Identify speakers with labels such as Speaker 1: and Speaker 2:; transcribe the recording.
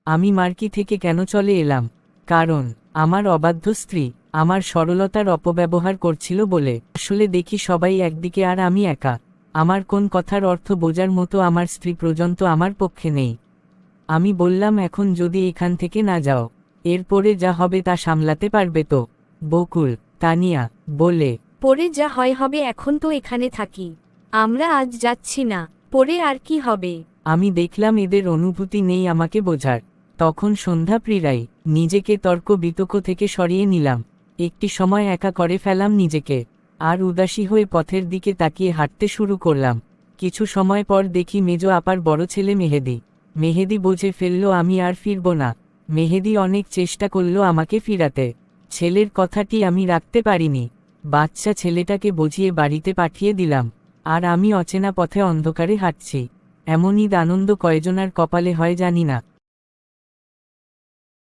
Speaker 1: আমি মার্কি থেকে কেন চলে এলাম? কারণ আমার অবাধ্য স্ত্রী আমার সরলতার অপব্যবহার করছিল বলে। আসলে দেখি সবাই একদিকে আর আমি একা। আমার কোন কথার অর্থ বোঝার মতো আমার স্ত্রী পর্যন্ত আমার পক্ষে নেই। আমি বললাম, এখন যদি এখান থেকে না যাও, এরপরে যা হবে তা সামলাতে পারবে তো? বকুল, তানিয়া বলে,
Speaker 2: পরে যা হয় হবে, এখন তো এখানে থাকি। আমরা আজ যাচ্ছি না, পরে আর কি হবে?
Speaker 1: আমি দেখলাম এদের অনুভূতি নেই আমাকে বোঝার। তখন সন্ধ্যা প্রিরাই নিজেকে তর্ক বিতর্ক থেকে সরিয়ে নিলাম। একটি সময় একা করে ফেলাম নিজেকে, আর উদাসী হয়ে পথের দিকে তাকিয়ে হাঁটতে শুরু করলাম। কিছু সময় পর দেখি মেজো আপার বড় ছেলে মেহেদি। মেহেদি বুঝে ফেলল আমি আর ফিরব না। মেহেদি অনেক চেষ্টা করল আমাকে ফিরাতে। ছেলের কথাটি আমি রাখতে পারিনি। বাচ্চা ছেলেটাকে বুঝিয়ে বাড়িতে পাঠিয়ে দিলাম। আর আমি অচেনা পথে অন্ধকারে হাঁটছি। এমন ঈদ আনন্দ কয়জনার কপালে হয় জানি না।